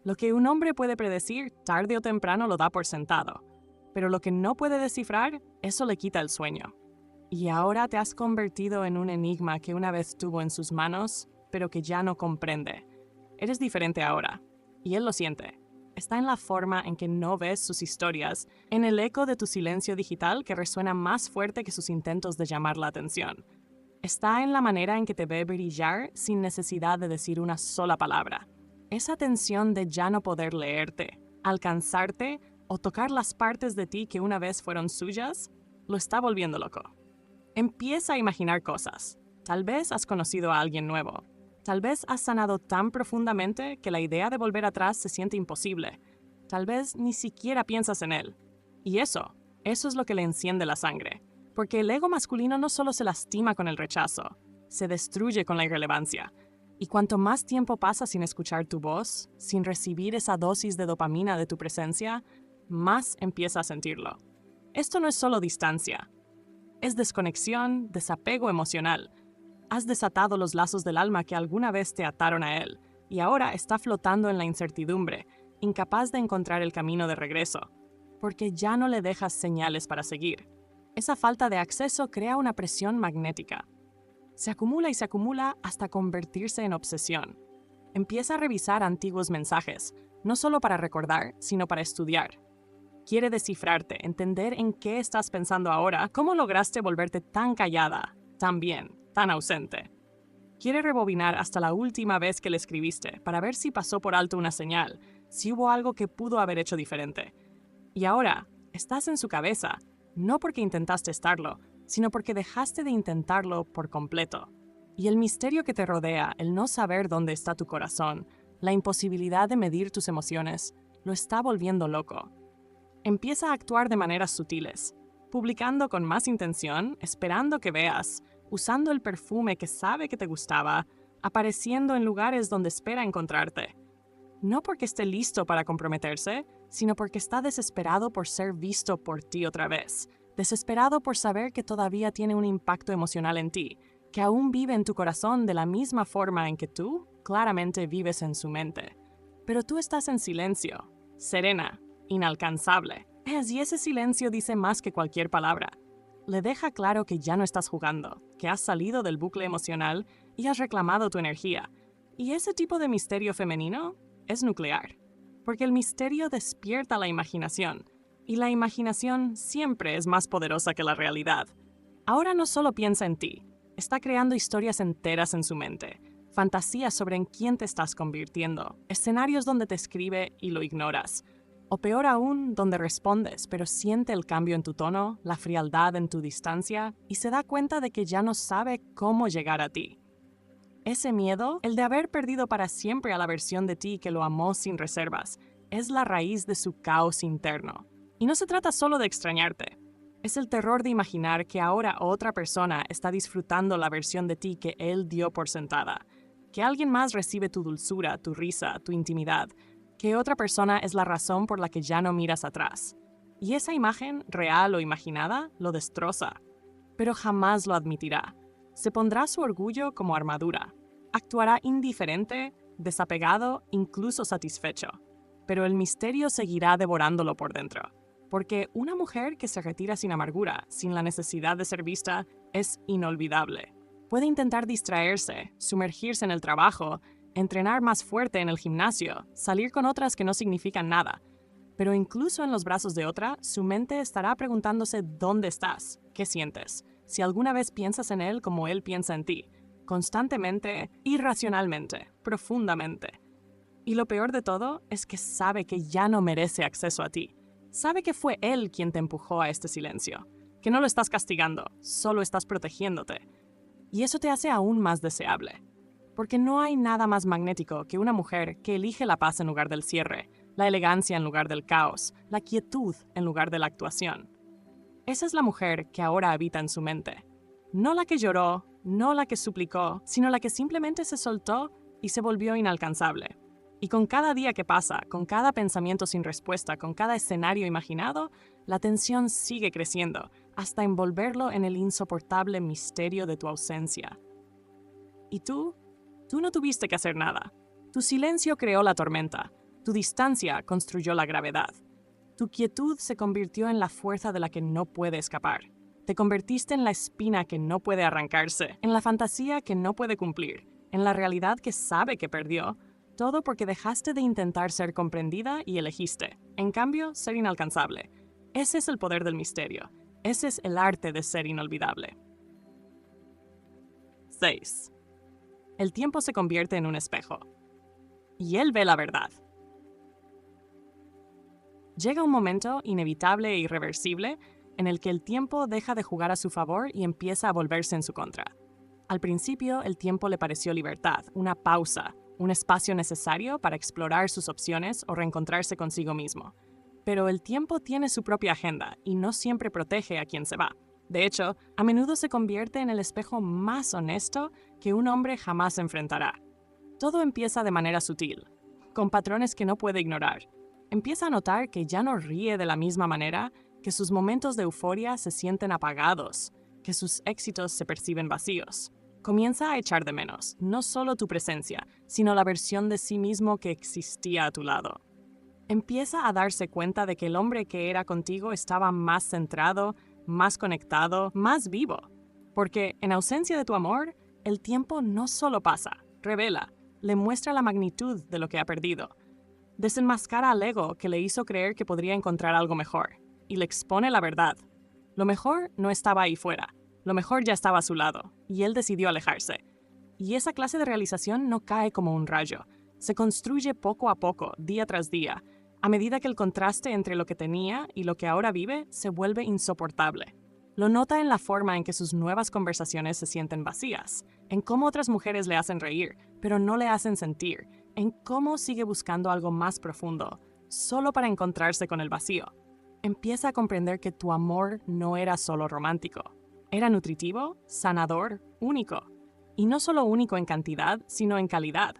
Lo que un hombre puede predecir, tarde o temprano lo da por sentado. Pero lo que no puede descifrar, eso le quita el sueño. Y ahora te has convertido en un enigma que una vez tuvo en sus manos, pero que ya no comprende. Eres diferente ahora, y él lo siente. Está en la forma en que no ves sus historias, en el eco de tu silencio digital que resuena más fuerte que sus intentos de llamar la atención. Está en la manera en que te ve brillar sin necesidad de decir una sola palabra. Esa tensión de ya no poder leerte, alcanzarte o tocar las partes de ti que una vez fueron suyas, lo está volviendo loco. Empieza a imaginar cosas. Tal vez has conocido a alguien nuevo. Tal vez has sanado tan profundamente que la idea de volver atrás se siente imposible. Tal vez ni siquiera piensas en él. Y eso es lo que le enciende la sangre. Porque el ego masculino no solo se lastima con el rechazo, se destruye con la irrelevancia. Y cuanto más tiempo pasa sin escuchar tu voz, sin recibir esa dosis de dopamina de tu presencia, más empieza a sentirlo. Esto no es solo distancia. Es desconexión, desapego emocional. Has desatado los lazos del alma que alguna vez te ataron a él, y ahora está flotando en la incertidumbre, incapaz de encontrar el camino de regreso, porque ya no le dejas señales para seguir. Esa falta de acceso crea una presión magnética. Se acumula y se acumula hasta convertirse en obsesión. Empieza a revisar antiguos mensajes, no solo para recordar, sino para estudiar. Quiere descifrarte, entender en qué estás pensando ahora, cómo lograste volverte tan callada, tan bien, tan ausente. Quiere rebobinar hasta la última vez que le escribiste para ver si pasó por alto una señal, si hubo algo que pudo haber hecho diferente. Y ahora, estás en su cabeza, no porque intentaste estarlo, sino porque dejaste de intentarlo por completo. Y el misterio que te rodea, el no saber dónde está tu corazón, la imposibilidad de medir tus emociones, lo está volviendo loco. Empieza a actuar de maneras sutiles, publicando con más intención, esperando que veas, usando el perfume que sabe que te gustaba, apareciendo en lugares donde espera encontrarte. No porque esté listo para comprometerse, sino porque está desesperado por ser visto por ti otra vez, desesperado por saber que todavía tiene un impacto emocional en ti, que aún vive en tu corazón de la misma forma en que tú claramente vives en su mente. Pero tú estás en silencio, serena, inalcanzable. Y ese silencio dice más que cualquier palabra. Le deja claro que ya no estás jugando, que has salido del bucle emocional y has reclamado tu energía. Y ese tipo de misterio femenino es nuclear, porque el misterio despierta la imaginación, y la imaginación siempre es más poderosa que la realidad. Ahora no solo piensa en ti, está creando historias enteras en su mente, fantasías sobre en quién te estás convirtiendo, escenarios donde te escribe y lo ignoras, o peor aún, donde respondes, pero siente el cambio en tu tono, la frialdad en tu distancia, y se da cuenta de que ya no sabe cómo llegar a ti. Ese miedo, el de haber perdido para siempre a la versión de ti que lo amó sin reservas, es la raíz de su caos interno. Y no se trata solo de extrañarte. Es el terror de imaginar que ahora otra persona está disfrutando la versión de ti que él dio por sentada, que alguien más recibe tu dulzura, tu risa, tu intimidad, que otra persona es la razón por la que ya no miras atrás. Y esa imagen, real o imaginada, lo destroza, pero jamás lo admitirá. Se pondrá su orgullo como armadura. Actuará indiferente, desapegado, incluso satisfecho. Pero el misterio seguirá devorándolo por dentro. Porque una mujer que se retira sin amargura, sin la necesidad de ser vista, es inolvidable. Puede intentar distraerse, sumergirse en el trabajo, entrenar más fuerte en el gimnasio, salir con otras que no significan nada. Pero incluso en los brazos de otra, su mente estará preguntándose dónde estás, qué sientes, si alguna vez piensas en él como él piensa en ti, constantemente, irracionalmente, profundamente. Y lo peor de todo es que sabe que ya no merece acceso a ti. Sabe que fue él quien te empujó a este silencio, que no lo estás castigando, solo estás protegiéndote. Y eso te hace aún más deseable. Porque no hay nada más magnético que una mujer que elige la paz en lugar del cierre, la elegancia en lugar del caos, la quietud en lugar de la actuación. Esa es la mujer que ahora habita en su mente. No la que lloró, no la que suplicó, sino la que simplemente se soltó y se volvió inalcanzable. Y con cada día que pasa, con cada pensamiento sin respuesta, con cada escenario imaginado, la tensión sigue creciendo, hasta envolverlo en el insoportable misterio de tu ausencia. ¿Y tú? Tú no tuviste que hacer nada. Tu silencio creó la tormenta. Tu distancia construyó la gravedad. Tu quietud se convirtió en la fuerza de la que no puede escapar. Te convertiste en la espina que no puede arrancarse, en la fantasía que no puede cumplir, en la realidad que sabe que perdió, todo porque dejaste de intentar ser comprendida y elegiste, en cambio, ser inalcanzable. Ese es el poder del misterio. Ese es el arte de ser inolvidable. 6. El tiempo se convierte en un espejo. Y él ve la verdad. Llega un momento inevitable e irreversible en el que el tiempo deja de jugar a su favor y empieza a volverse en su contra. Al principio, el tiempo le pareció libertad, una pausa, un espacio necesario para explorar sus opciones o reencontrarse consigo mismo. Pero el tiempo tiene su propia agenda y no siempre protege a quien se va. De hecho, a menudo se convierte en el espejo más honesto que un hombre jamás enfrentará. Todo empieza de manera sutil, con patrones que no puede ignorar. Empieza a notar que ya no ríe de la misma manera, que sus momentos de euforia se sienten apagados, que sus éxitos se perciben vacíos. Comienza a echar de menos, no solo tu presencia, sino la versión de sí mismo que existía a tu lado. Empieza a darse cuenta de que el hombre que era contigo estaba más centrado, más conectado, más vivo. Porque, en ausencia de tu amor, el tiempo no solo pasa, revela, le muestra la magnitud de lo que ha perdido. Desenmascara al ego que le hizo creer que podría encontrar algo mejor, y le expone la verdad. Lo mejor no estaba ahí fuera, lo mejor ya estaba a su lado, y él decidió alejarse. Y esa clase de realización no cae como un rayo, se construye poco a poco, día tras día, a medida que el contraste entre lo que tenía y lo que ahora vive se vuelve insoportable. Lo nota en la forma en que sus nuevas conversaciones se sienten vacías, en cómo otras mujeres le hacen reír, pero no le hacen sentir, en cómo sigue buscando algo más profundo, solo para encontrarse con el vacío. Empieza a comprender que tu amor no era solo romántico. Era nutritivo, sanador, único. Y no solo único en cantidad, sino en calidad.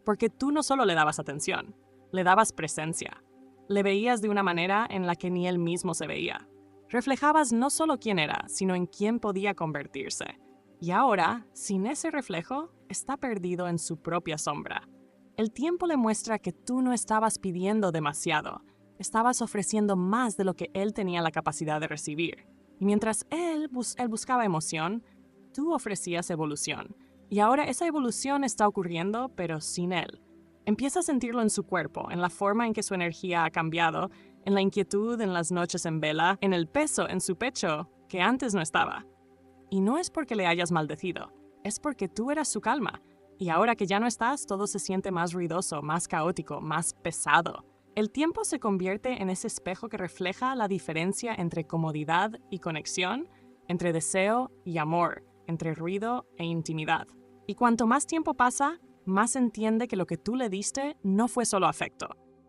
Porque tú no solo le dabas atención, le dabas presencia. Le veías de una manera en la que ni él mismo se veía. Reflejabas no solo quién era, sino en quién podía convertirse. Y ahora, sin ese reflejo, está perdido en su propia sombra. El tiempo le muestra que tú no estabas pidiendo demasiado, estabas ofreciendo más de lo que él tenía la capacidad de recibir. Y mientras él buscaba emoción, tú ofrecías evolución. Y ahora esa evolución está ocurriendo, pero sin él. Empieza a sentirlo en su cuerpo, en la forma en que su energía ha cambiado, en la inquietud en las noches en vela, en el peso en su pecho que antes no estaba. Y no es porque le hayas maldecido, es porque tú eras su calma. Y ahora que ya no estás, todo se siente más ruidoso, más caótico, más pesado. El tiempo se convierte en ese espejo que refleja la diferencia entre comodidad y conexión, entre deseo y amor, entre ruido e intimidad. Y cuanto más tiempo pasa, más entiende que lo que tú le diste no fue solo afecto,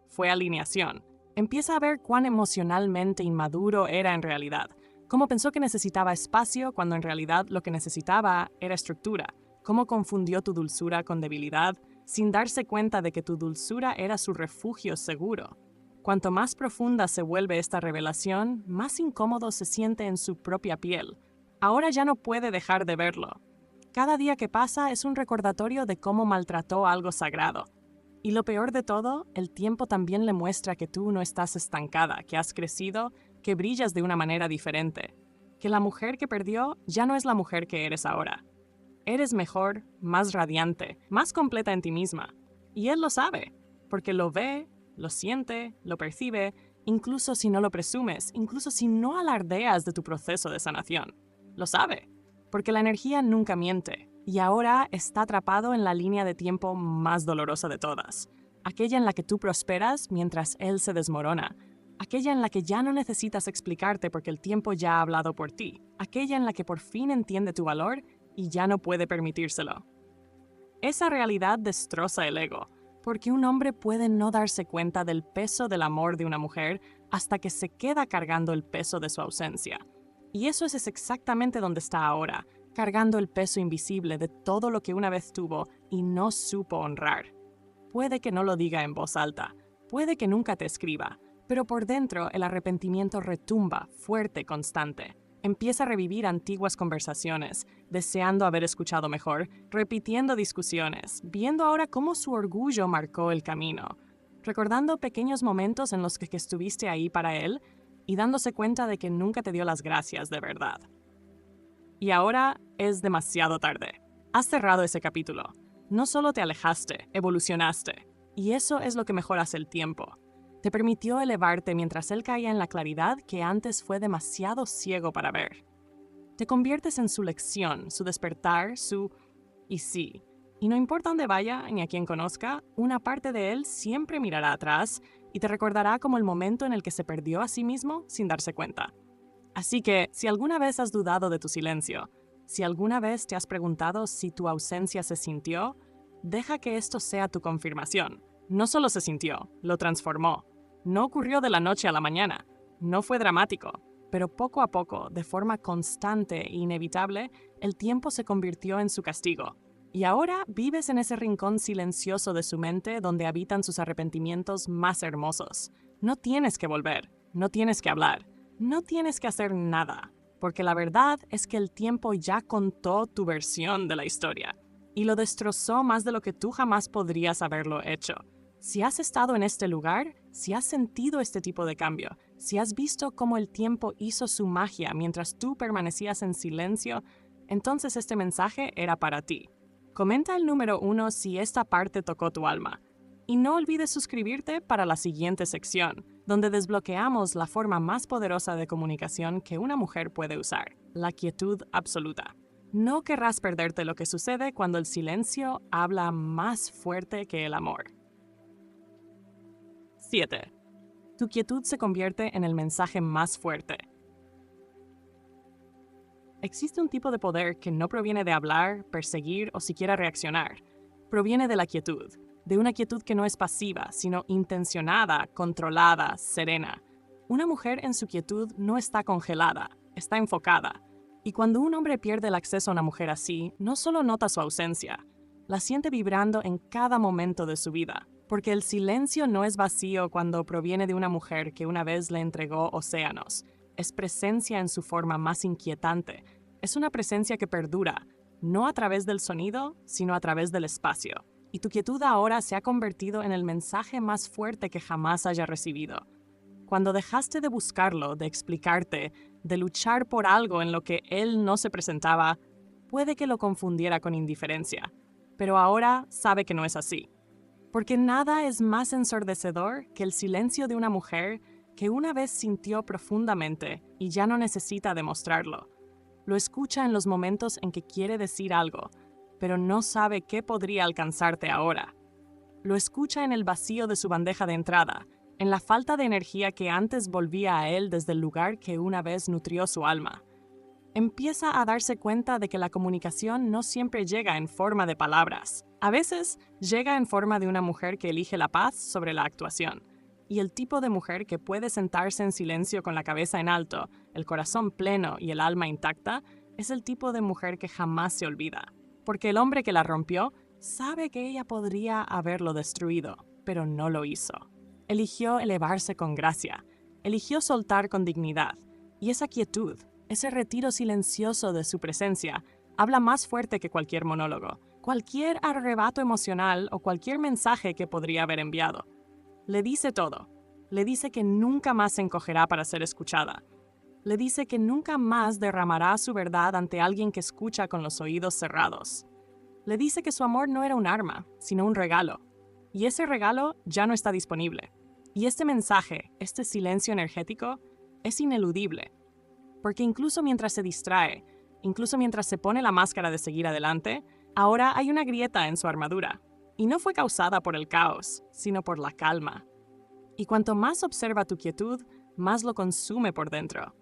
fue alineación. Empieza a ver cuán emocionalmente inmaduro era en realidad, cómo pensó que necesitaba espacio cuando en realidad lo que necesitaba era estructura, cómo confundió tu dulzura con debilidad sin darse cuenta de que tu dulzura era su refugio seguro. Cuanto más profunda se vuelve esta revelación, más incómodo se siente en su propia piel. Ahora ya no puede dejar de verlo. Cada día que pasa es un recordatorio de cómo maltrató algo sagrado. Y lo peor de todo, el tiempo también le muestra que tú no estás estancada, que has crecido, que brillas de una manera diferente, que la mujer que perdió ya no es la mujer que eres ahora. Eres mejor, más radiante, más completa en ti misma. Y él lo sabe, porque lo ve, lo siente, lo percibe, incluso si no lo presumes, incluso si no alardeas de tu proceso de sanación. Lo sabe, porque la energía nunca miente, y ahora está atrapado en la línea de tiempo más dolorosa de todas, aquella en la que tú prosperas mientras él se desmorona, aquella en la que ya no necesitas explicarte porque el tiempo ya ha hablado por ti, aquella en la que por fin entiende tu valor y ya no puede permitírselo. Esa realidad destroza el ego, porque un hombre puede no darse cuenta del peso del amor de una mujer hasta que se queda cargando el peso de su ausencia. Y eso es exactamente donde está ahora, cargando el peso invisible de todo lo que una vez tuvo y no supo honrar. Puede que no lo diga en voz alta, puede que nunca te escriba, pero por dentro el arrepentimiento retumba, fuerte, constante. Empieza a revivir antiguas conversaciones, deseando haber escuchado mejor, repitiendo discusiones, viendo ahora cómo su orgullo marcó el camino, recordando pequeños momentos en los que estuviste ahí para él y dándose cuenta de que nunca te dio las gracias de verdad. Y ahora es demasiado tarde. Has cerrado ese capítulo. No solo te alejaste, evolucionaste. Y eso es lo que mejor hace el tiempo. Te permitió elevarte mientras él caía en la claridad que antes fue demasiado ciego para ver. Te conviertes en su lección, su despertar, su... Y sí, y no importa dónde vaya ni a quién conozca, una parte de él siempre mirará atrás y te recordará como el momento en el que se perdió a sí mismo sin darse cuenta. Así que, si alguna vez has dudado de tu silencio, si alguna vez te has preguntado si tu ausencia se sintió, deja que esto sea tu confirmación. No solo se sintió, lo transformó. No ocurrió de la noche a la mañana, no fue dramático, pero poco a poco, de forma constante e inevitable, el tiempo se convirtió en su castigo. Y ahora vives en ese rincón silencioso de su mente donde habitan sus arrepentimientos más hermosos. No tienes que volver, no tienes que hablar, no tienes que hacer nada, porque la verdad es que el tiempo ya contó tu versión de la historia y lo destrozó más de lo que tú jamás podrías haberlo hecho. Si has estado en este lugar, si has sentido este tipo de cambio, si has visto cómo el tiempo hizo su magia mientras tú permanecías en silencio, entonces este mensaje era para ti. Comenta el número 1 si esta parte tocó tu alma. Y no olvides suscribirte para la siguiente sección, donde desbloqueamos la forma más poderosa de comunicación que una mujer puede usar, la quietud absoluta. No querrás perderte lo que sucede cuando el silencio habla más fuerte que el amor. 7. Tu quietud se convierte en el mensaje más fuerte. Existe un tipo de poder que no proviene de hablar, perseguir o siquiera reaccionar. Proviene de la quietud, de una quietud que no es pasiva, sino intencionada, controlada, serena. Una mujer en su quietud no está congelada, está enfocada. Y cuando un hombre pierde el acceso a una mujer así, no solo nota su ausencia, la siente vibrando en cada momento de su vida. Porque el silencio no es vacío cuando proviene de una mujer que una vez le entregó océanos. Es presencia en su forma más inquietante. Es una presencia que perdura, no a través del sonido, sino a través del espacio. Y tu quietud ahora se ha convertido en el mensaje más fuerte que jamás haya recibido. Cuando dejaste de buscarlo, de explicarte, de luchar por algo en lo que él no se presentaba, puede que lo confundiera con indiferencia. Pero ahora sabe que no es así. Porque nada es más ensordecedor que el silencio de una mujer que una vez sintió profundamente y ya no necesita demostrarlo. Lo escucha en los momentos en que quiere decir algo, pero no sabe qué podría alcanzarte ahora. Lo escucha en el vacío de su bandeja de entrada, en la falta de energía que antes volvía a él desde el lugar que una vez nutrió su alma. Empieza a darse cuenta de que la comunicación no siempre llega en forma de palabras. A veces llega en forma de una mujer que elige la paz sobre la actuación, Y el tipo de mujer que puede sentarse en silencio con la cabeza en alto, el corazón pleno y el alma intacta, es el tipo de mujer que jamás se olvida. Porque el hombre que la rompió sabe que ella podría haberlo destruido, pero no lo hizo. Eligió elevarse con gracia, eligió soltar con dignidad, y esa quietud, ese retiro silencioso de su presencia, habla más fuerte que cualquier monólogo, cualquier arrebato emocional o cualquier mensaje que podría haber enviado. Le dice todo. Le dice que nunca más se encogerá para ser escuchada. Le dice que nunca más derramará su verdad ante alguien que escucha con los oídos cerrados. Le dice que su amor no era un arma, sino un regalo. Y ese regalo ya no está disponible. Y este mensaje, este silencio energético, es ineludible. Porque incluso mientras se distrae, incluso mientras se pone la máscara de seguir adelante, ahora hay una grieta en su armadura. Y no fue causada por el caos, sino por la calma. Y cuanto más observa tu quietud, más lo consume por dentro.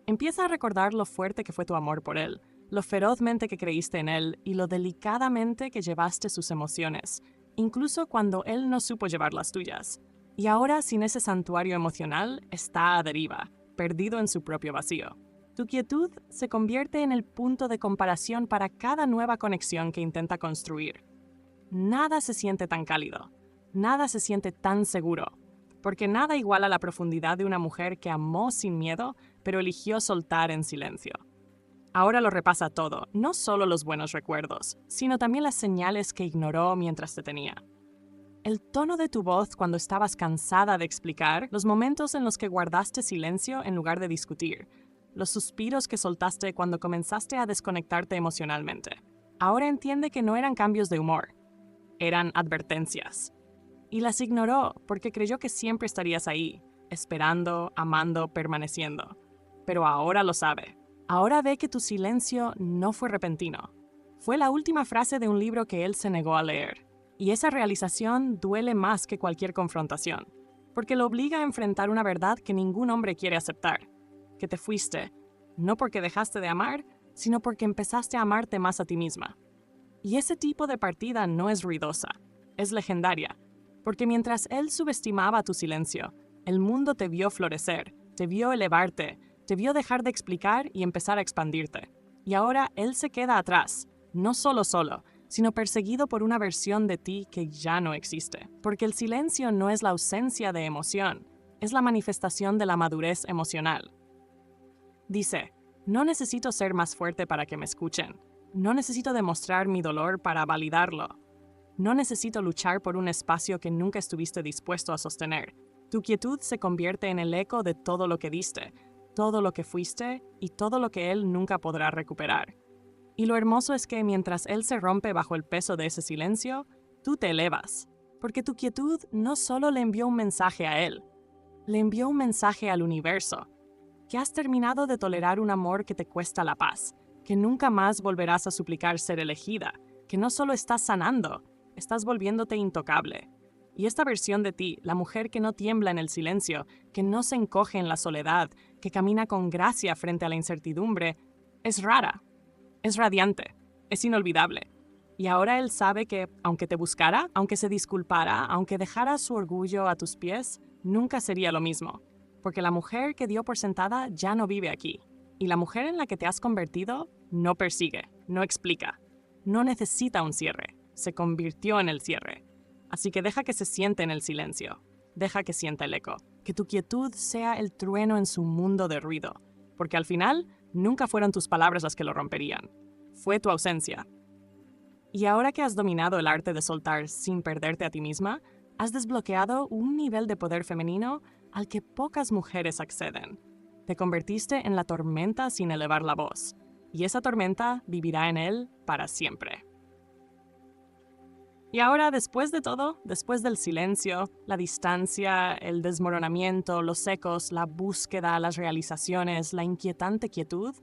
Empieza a recordar lo fuerte que fue tu amor por él, lo ferozmente que creíste en él y lo delicadamente que llevaste sus emociones, incluso cuando él no supo llevar las tuyas. Y ahora, sin ese santuario emocional, está a deriva, perdido en su propio vacío. Tu quietud se convierte en el punto de comparación para cada nueva conexión que intenta construir. Nada se siente tan cálido, nada se siente tan seguro, porque nada iguala la profundidad de una mujer que amó sin miedo, pero eligió soltar en silencio. Ahora lo repasa todo, no solo los buenos recuerdos, sino también las señales que ignoró mientras te tenía. El tono de tu voz cuando estabas cansada de explicar, los momentos en los que guardaste silencio en lugar de discutir, los suspiros que soltaste cuando comenzaste a desconectarte emocionalmente. Ahora entiende que no eran cambios de humor, eran advertencias. Y las ignoró porque creyó que siempre estarías ahí, esperando, amando, permaneciendo. Pero ahora lo sabe. Ahora ve que tu silencio no fue repentino. Fue la última frase de un libro que él se negó a leer. Y esa realización duele más que cualquier confrontación, porque lo obliga a enfrentar una verdad que ningún hombre quiere aceptar. Que te fuiste, no porque dejaste de amar, sino porque empezaste a amarte más a ti misma. Y ese tipo de partida no es ruidosa, es legendaria, porque mientras él subestimaba tu silencio, el mundo te vio florecer, te vio elevarte, te vio dejar de explicar y empezar a expandirte. Y ahora él se queda atrás, no solo, sino perseguido por una versión de ti que ya no existe. Porque el silencio no es la ausencia de emoción, es la manifestación de la madurez emocional. Dice, no necesito ser más fuerte para que me escuchen. No necesito demostrar mi dolor para validarlo. No necesito luchar por un espacio que nunca estuviste dispuesto a sostener. Tu quietud se convierte en el eco de todo lo que diste, todo lo que fuiste y todo lo que él nunca podrá recuperar. Y lo hermoso es que mientras él se rompe bajo el peso de ese silencio, tú te elevas, porque tu quietud no solo le envió un mensaje a él, le envió un mensaje al universo, que has terminado de tolerar un amor que te cuesta la paz, que nunca más volverás a suplicar ser elegida, que no solo estás sanando, estás volviéndote intocable. Y esta versión de ti, la mujer que no tiembla en el silencio, que no se encoge en la soledad, que camina con gracia frente a la incertidumbre, es rara, es radiante, es inolvidable. Y ahora él sabe que, aunque te buscara, aunque se disculpara, aunque dejara su orgullo a tus pies, nunca sería lo mismo. Porque la mujer que dio por sentada ya no vive aquí. Y la mujer en la que te has convertido no persigue, no explica, no necesita un cierre, se convirtió en el cierre. Así que deja que se siente en el silencio, deja que sienta el eco, que tu quietud sea el trueno en su mundo de ruido, porque al final nunca fueron tus palabras las que lo romperían, fue tu ausencia. Y ahora que has dominado el arte de soltar sin perderte a ti misma, has desbloqueado un nivel de poder femenino al que pocas mujeres acceden. Te convertiste en la tormenta sin elevar la voz, y esa tormenta vivirá en él para siempre. Y ahora, después de todo, después del silencio, la distancia, el desmoronamiento, los ecos, la búsqueda, las realizaciones, la inquietante quietud,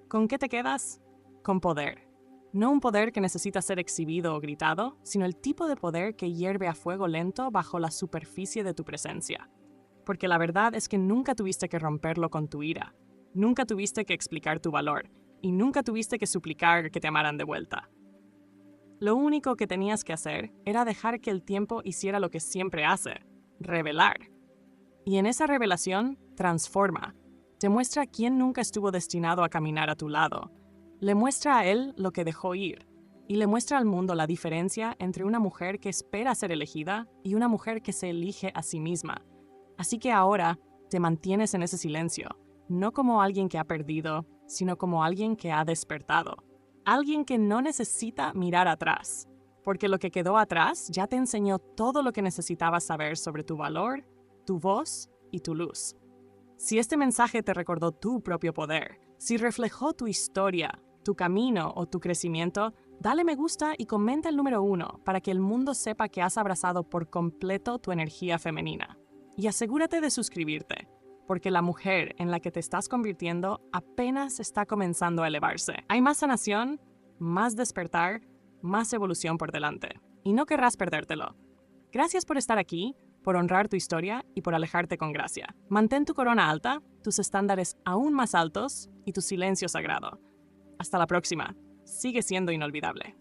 ¿con qué te quedas? Con poder. No un poder que necesita ser exhibido o gritado, sino el tipo de poder que hierve a fuego lento bajo la superficie de tu presencia. Porque la verdad es que nunca tuviste que romperlo con tu ira, nunca tuviste que explicar tu valor, y nunca tuviste que suplicar que te amaran de vuelta. Lo único que tenías que hacer era dejar que el tiempo hiciera lo que siempre hace, revelar. Y en esa revelación, transforma. Te muestra quién nunca estuvo destinado a caminar a tu lado. Le muestra a él lo que dejó ir. Y le muestra al mundo la diferencia entre una mujer que espera ser elegida y una mujer que se elige a sí misma. Así que ahora te mantienes en ese silencio, no como alguien que ha perdido, sino como alguien que ha despertado. Alguien que no necesita mirar atrás, porque lo que quedó atrás ya te enseñó todo lo que necesitabas saber sobre tu valor, tu voz y tu luz. Si este mensaje te recordó tu propio poder, si reflejó tu historia, tu camino o tu crecimiento, dale me gusta y comenta el número 1 para que el mundo sepa que has abrazado por completo tu energía femenina. Y asegúrate de suscribirte, porque la mujer en la que te estás convirtiendo apenas está comenzando a elevarse. Hay más sanación, más despertar, más evolución por delante. Y no querrás perdértelo. Gracias por estar aquí, por honrar tu historia y por alejarte con gracia. Mantén tu corona alta, tus estándares aún más altos y tu silencio sagrado. Hasta la próxima. Sigue siendo inolvidable.